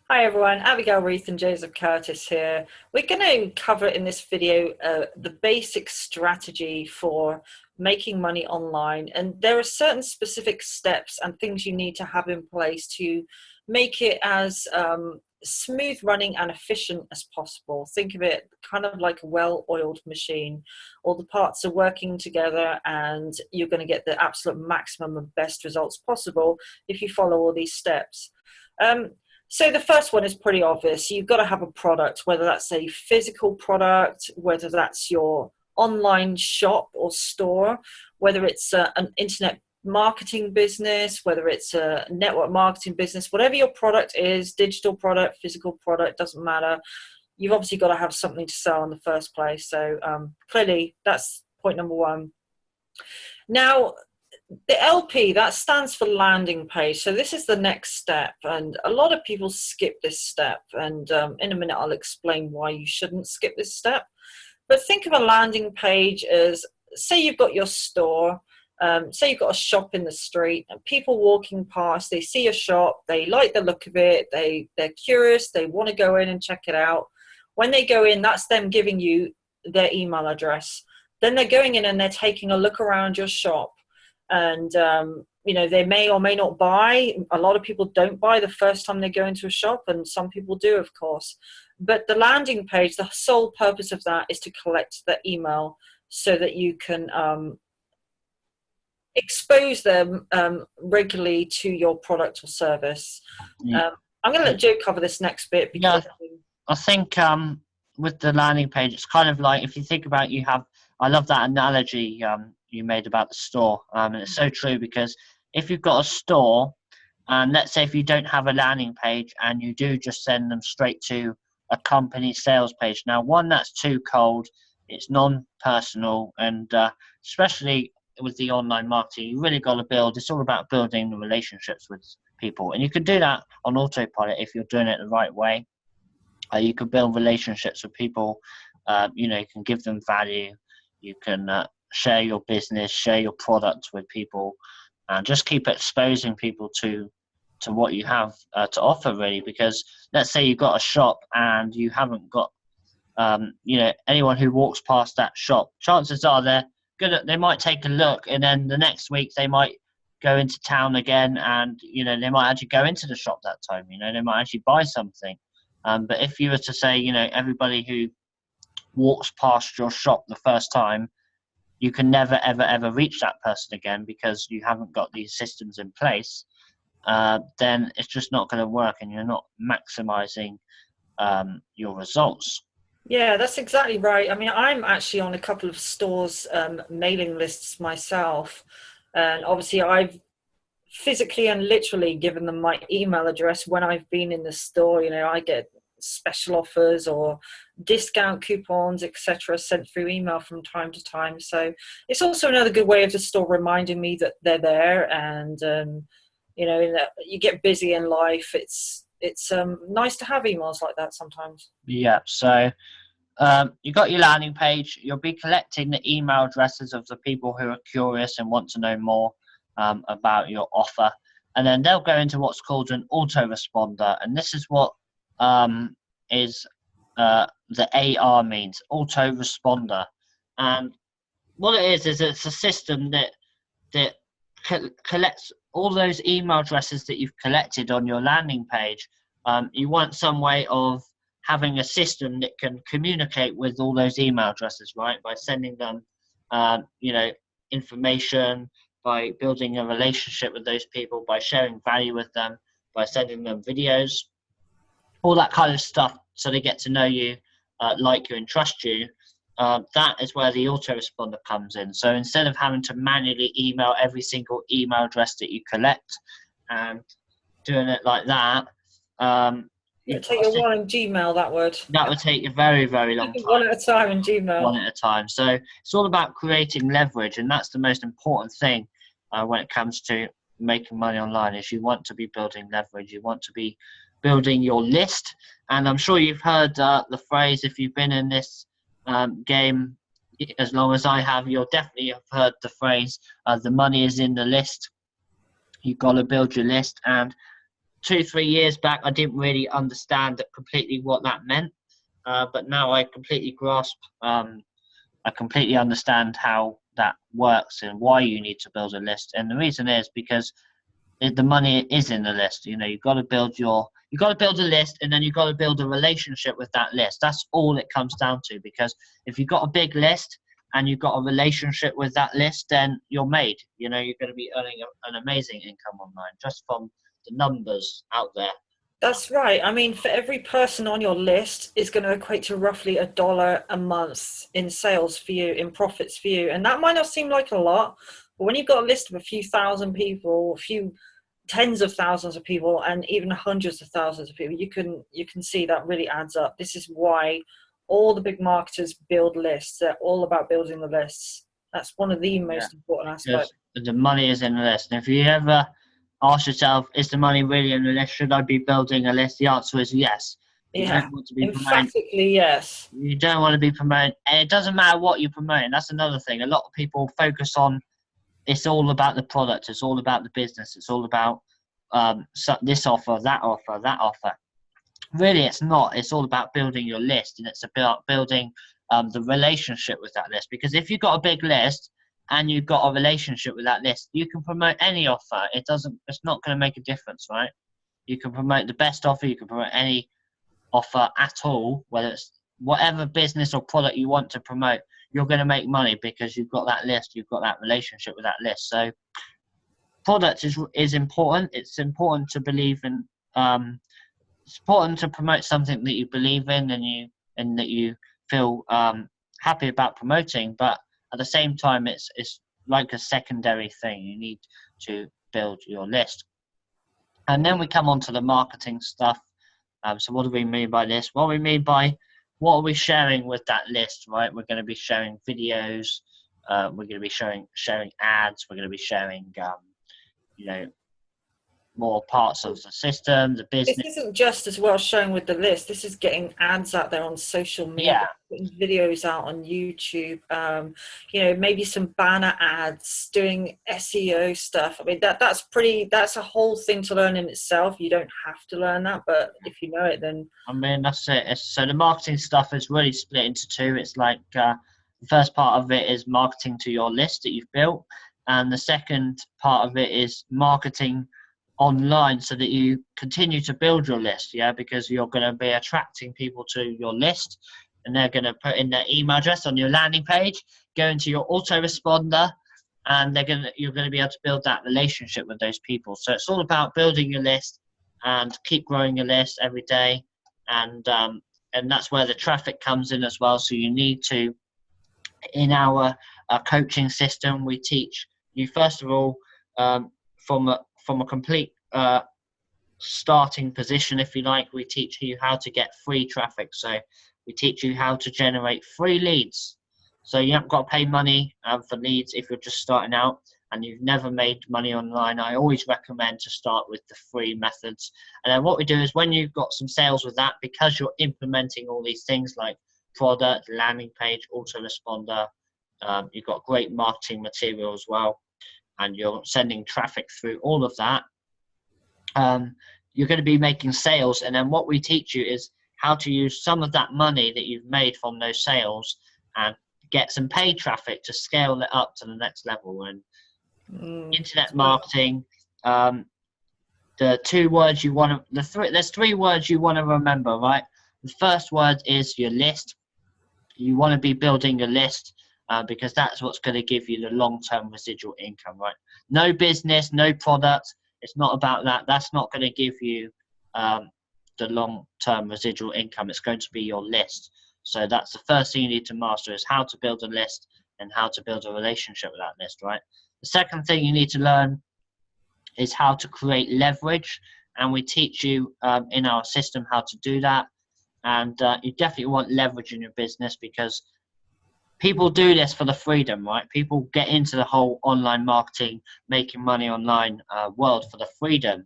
Hi everyone, Abigail, Ruth and Joseph Curtis here. We're going to cover in this video the basic strategy for making money online, and there are certain specific steps and things you need to have in place to make it as smooth running and efficient as possible. Think of it kind of like a well-oiled machine. All the parts are working together and you're going to get the absolute maximum and best results possible if you follow all these steps. So the first one is pretty obvious. You've got to have a product, whether that's a physical product, whether that's your online shop or store, whether it's an internet marketing business, whether it's a network marketing business, whatever your product is, digital product, physical product, doesn't matter. You've obviously got to have something to sell in the first place. So clearly that's point number one. Now, the LP, that stands for landing page. So this is the next step. And a lot of people skip this step. And in a minute, I'll explain why you shouldn't skip this step. But think of a landing page as, say you've got your store, say you've got a shop in the street, and people walking past, they see a shop, they like the look of it, they're curious, they want to go in and check it out. When they go in, that's them giving you their email address. Then they're going in and they're taking a look around your shop. And they may or may not buy. A lot of people don't buy the first time they go into a shop, and some people do, of course. But the landing page, the sole purpose of that is to collect the email so that you can expose them regularly to your product or service. Yeah. I'm going to let Joe cover this next bit because I think with the landing page, it's kind of like, if you think about, I love that analogy you made about the store, and it's so true, because if you've got a store, and let's say if you don't have a landing page and you do just send them straight to a company sales page, now one, that's too cold, it's non-personal, and especially with the online marketing, you really got to build, it's all about building the relationships with people, and you can do that on autopilot if you're doing it the right way. You can build relationships with people, you can give them value, you can share your business, share your product with people, and just keep exposing people to what you have to offer, really. Because let's say you've got a shop and you haven't got anyone who walks past that shop, chances are they might take a look, and then the next week they might go into town again, and they might actually go into the shop that time, they might actually buy something. But if you were to say, everybody who walks past your shop the first time, you can never, ever, ever reach that person again because you haven't got these systems in place, then it's just not going to work, and you're not maximizing your results. Yeah, that's exactly right. I mean, I'm actually on a couple of stores' mailing lists myself, and obviously I've physically and literally given them my email address when I've been in the store. I get special offers or discount coupons, etc., sent through email from time to time. So it's also another good way of the store reminding me that they're there. And you get busy in life. It's nice to have emails like that sometimes. Yeah. So you got your landing page. You'll be collecting the email addresses of the people who are curious and want to know more about your offer, and then they'll go into what's called an autoresponder, and this is what is the AR means, autoresponder. And what it is it's a system that collects all those email addresses that you've collected on your landing page. You want some way of having a system that can communicate with all those email addresses, right? By sending them, information, by building a relationship with those people, by sharing value with them, by sending them videos, all that kind of stuff, so they get to know you, like you, and trust you. That is where the autoresponder comes in. So instead of having to manually email every single email address that you collect and doing it like that, It'll take you a while in Gmail, that would. That would take a very, very long time. One at a time in Gmail. One at a time. So it's all about creating leverage, and that's the most important thing when it comes to making money online. Is you want to be building leverage. You want to be building your list. And I'm sure you've heard the phrase, if you've been in this game as long as I have, you'll definitely have heard the phrase, the money is in the list. You've got to build your list, and 2-3 years back, I didn't really understand completely what that meant. But now I completely grasp, I completely understand how that works and why you need to build a list. And the reason is because the money is in the list. You know, you've got to build a list, and then you've got to build a relationship with that list. That's all it comes down to. Because if you've got a big list and you've got a relationship with that list, then you're made. You know, you're going to be earning an amazing income online just from the numbers out there. That's right. I mean, for every person on your list is going to equate to roughly $1 a month in sales for you, in profits for you. And that might not seem like a lot, but when you've got a list of a few thousand people, a few tens of thousands of people, and even hundreds of thousands of people, you can see that really adds up. This is why all the big marketers build lists. They're all about building the lists. That's one of the Yeah, most important aspects. because the money is in the list. And if you ever ask yourself, is the money really in the list? Should I be building a list? The answer is yes. You Yeah, don't want to be promoting. emphatically yes. You don't want to be promoting, and it doesn't matter what you're promoting. That's another thing. A lot of people focus on, it's all about the product. It's all about the business. It's all about this offer, that offer, that offer. Really, it's not. It's all about building your list, and it's about building the relationship with that list. Because if you've got a big list and you've got a relationship with that list, you can promote any offer. It's not going to make a difference, right? You can promote the best offer. You can promote any offer at all, whether it's whatever business or product you want to promote. You're going to make money because you've got that list. You've got that relationship with that list. So, product is important. It's important to believe in. It's important to promote something that you believe in and that you feel happy about promoting. But at the same time, it's like a secondary thing. You need to build your list, and then we come on to the marketing stuff. So what do we mean by this? What we mean by what are we sharing with that list, right? We're going to be sharing videos. We're going to be sharing ads. We're going to be sharing, you know, more parts of the system, the This business. isn't just as well showing with the list. This is getting ads out there on social media, Yeah, putting videos out on YouTube. Maybe some banner ads, doing SEO stuff. I mean, that's a whole thing to learn in itself. You don't have to learn that, but if you know it, then I mean, that's it. So the marketing stuff is really split into two. It's like the first part of it is marketing to your list that you've built, and the second part of it is marketing online so that you continue to build your list. Yeah, because you're going to be attracting people to your list, and they're going to put in their email address on your landing page, go into your autoresponder, and you're going to be able to build that relationship with those people. So it's all about building your list and keep growing your list every day. And that's where the traffic comes in as well. So you need to, in our coaching system, we teach you first of all from a complete starting position, if you like. We teach you how to get free traffic. So we teach you how to generate free leads. So you haven't got to pay money for leads if you're just starting out and you've never made money online. I always recommend to start with the free methods. And then what we do is when you've got some sales with that, because you're implementing all these things like product, landing page, autoresponder, you've got great marketing material as well, and you're sending traffic through all of that, you're going to be making sales. And then what we teach you is how to use some of that money that you've made from those sales and get some paid traffic to scale it up to the next level. And internet marketing, the two words you want to, there's three words you want to remember, right? The first word is your list. You want to be building a list because that's what's going to give you the long-term residual income, right? No business, no product. It's not about that. That's not going to give you the long-term residual income. It's going to be your list. So that's the first thing you need to master, is how to build a list and how to build a relationship with that list, right? The second thing you need to learn is how to create leverage, and we teach you in our system how to do that. And you definitely want leverage in your business, because people do this for the freedom, right? People get into the whole online marketing, making money online world for the freedom.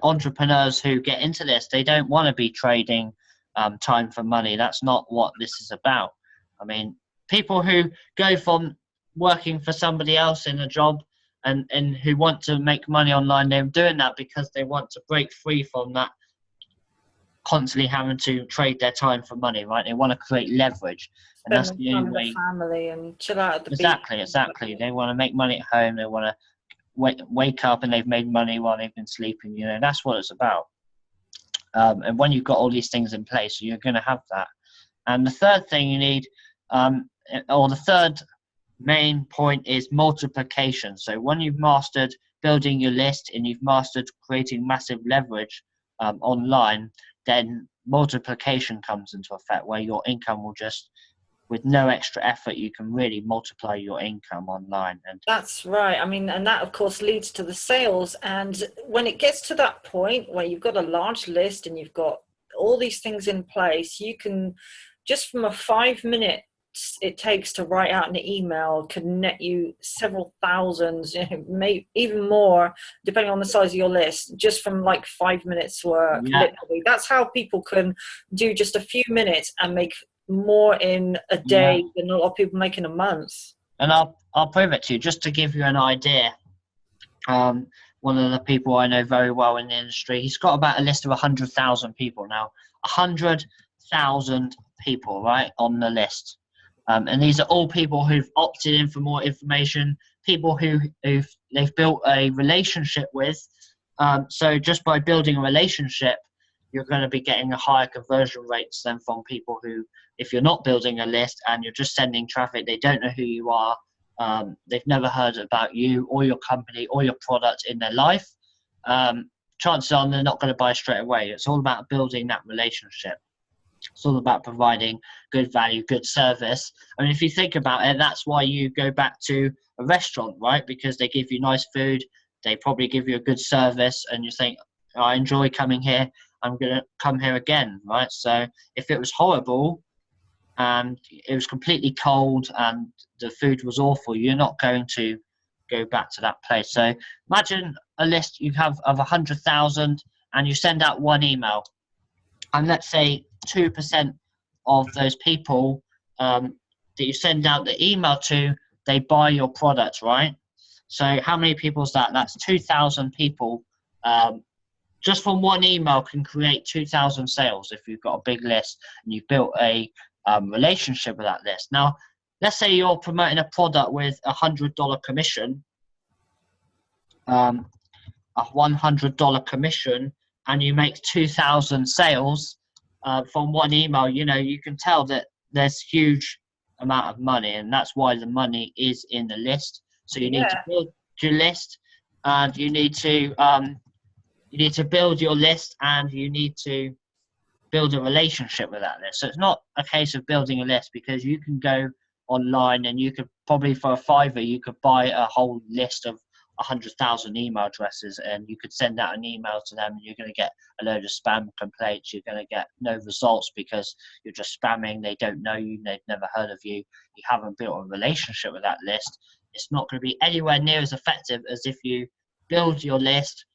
Entrepreneurs who get into this, they don't want to be trading time for money. That's not what this is about. I mean, people who go from working for somebody else in a job and who want to make money online, they're doing that because they want to break free from that constantly having to trade their time for money, right? They want to create leverage, and that's Spending the only time with the way. family and chill out at the beach. Exactly. They want to make money at home. They want to wake up and they've made money while they've been sleeping. That's what it's about. And when you've got all these things in place, you're going to have that. And the third thing you need, or the third main point, is multiplication. So when you've mastered building your list and you've mastered creating massive leverage online, then multiplication comes into effect, where your income will just, with no extra effort, you can really multiply your income online. And that's right. I mean, and that of course leads to the sales. And when it gets to that point where you've got a large list and you've got all these things in place, you can just from a 5 minute it takes to write out an email can net you several thousands, maybe even more, depending on the size of your list, just from like 5 minutes work. yeah, Literally, that's how people can do just a few minutes and make more in a yeah. day than a lot of people make in a month. And I'll prove it to you, just to give you an idea. One of the people I know very well in the industry, he's got about a list of 100,000 people now. 100,000 people, right, on the list. And these are all people who've opted in for more information, people who they've built a relationship with. So just by building a relationship, you're going to be getting a higher conversion rates than from people who, if you're not building a list and you're just sending traffic, they don't know who you are. They've never heard about you or your company or your product in their life. Chances are they're not going to buy straight away. It's all about building that relationship. It's all about providing good value, good service. I mean, if you think about it, that's why you go back to a restaurant, right? Because they give you nice food, they probably give you a good service, and you think, I enjoy coming here, I'm going to come here again, right? So if it was horrible and it was completely cold and the food was awful, you're not going to go back to that place. So imagine a list you have of 100,000 and you send out one email. And let's say 2% of those people that you send out the email to, they buy your product, right? So how many people is that? That's 2,000 people. Just from one email can create 2,000 sales if you've got a big list and you've built a relationship with that list. Now, let's say you're promoting a product with a $100 commission, a $100 commission, and you make 2,000 sales from one email. You can tell that there's huge amount of money, and that's why the money is in the list. So you need to build your list, and you need to build your list, and you need to build a relationship with that list. So it's not a case of building a list, because you can go online and you could probably, for a $5, you could buy a whole list of 100,000 email addresses, and you could send out an email to them, and you're going to get a load of spam complaints. You're going to get no results because you're just spamming. They don't know you. They've never heard of you. You haven't built a relationship with that list. It's not going to be anywhere near as effective as if you build your list,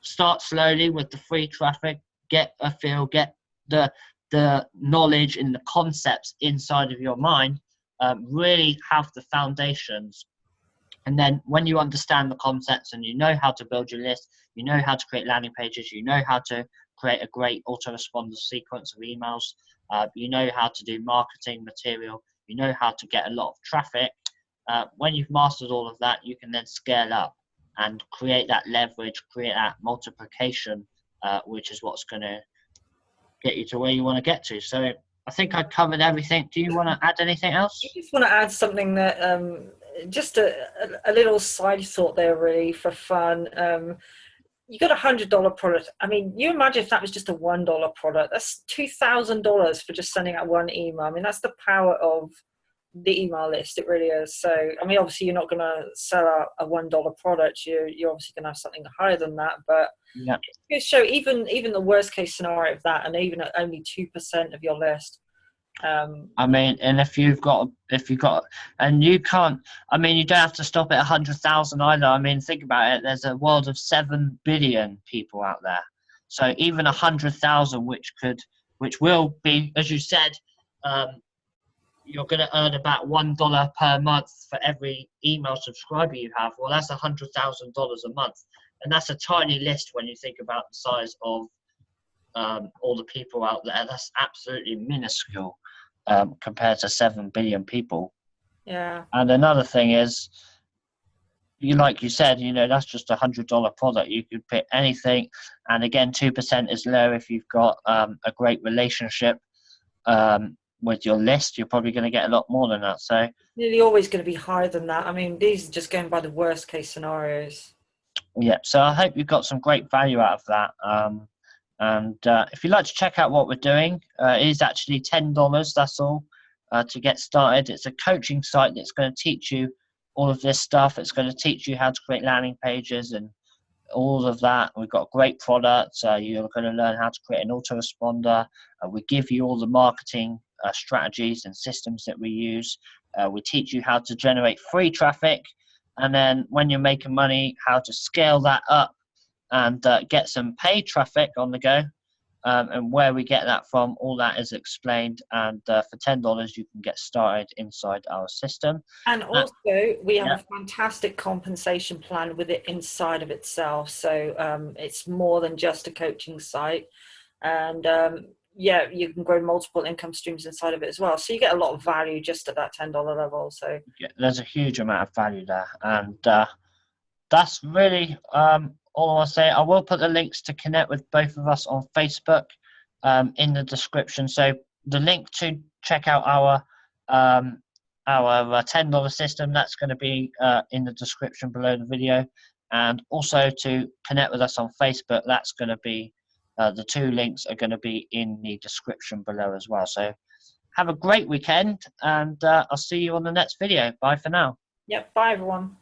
start slowly with the free traffic, get a feel, get the knowledge and the concepts inside of your mind, really have the foundations. And then when you understand the concepts and you know how to build your list, you know how to create landing pages, you know how to create a great autoresponder sequence of emails, you know how to do marketing material, you know how to get a lot of traffic. When you've mastered all of that, you can then scale up and create that leverage, create that multiplication, which is what's going to get you to where you want to get to. So I think I covered everything. Do you want to add anything else? I just want to add something that just a little side thought there, really, for fun. You got $100 product. I mean, you imagine if that was just a $1 product. That's $2,000 for just sending out one email. I mean, that's the power of the email list. It really is. So, I mean, obviously, you're not going to sell out a $1 product. You're obviously going to have something higher than that. But yeah, it's show even the worst case scenario of that, and even at only 2% of your list. I mean, and if you've got, and you can't, I mean, you don't have to stop at 100,000 either. I mean, think about it. There's a world of 7 billion people out there. So even 100,000, which will be, as you said, you're going to earn about $1 per month for every email subscriber you have. Well, that's $100,000 a month, and that's a tiny list when you think about the size of all the people out there. That's absolutely minuscule compared to 7 billion people. Yeah. And another thing is, like you said, that's just $100 product. You could pick anything, and again, 2% is low if you've got a great relationship with your list. You're probably going to get a lot more than that. So Nearly always going to be higher than that. I mean, these are just going by the worst case scenarios. yeah, so I hope you got some great value out of that. And if you'd like to check out what we're doing, it is actually $10. That's all to get started. It's a coaching site that's going to teach you all of this stuff. It's going to teach you how to create landing pages and all of that. We've got great products. You're going to learn how to create an autoresponder. We give you all the marketing strategies and systems that we use. We teach you how to generate free traffic, and then when you're making money, how to scale that up and get some paid traffic on the go. And where we get that from, all that is explained. And for $10, you can get started inside our system. And also, we have Yeah. a fantastic compensation plan with it inside of itself. So it's more than just a coaching site. And yeah, you can grow multiple income streams inside of it as well. So you get a lot of value just at that $10 level. So Yeah, there's a huge amount of value there. And that's really all I'll say. I will put the links to connect with both of us on Facebook in the description. So the link to check out our $10 system, that's going to be in the description below the video. And also to connect with us on Facebook, that's going to be the two links are going to be in the description below as well. So have a great weekend, and I'll see you on the next video. Bye for now. yep, bye everyone.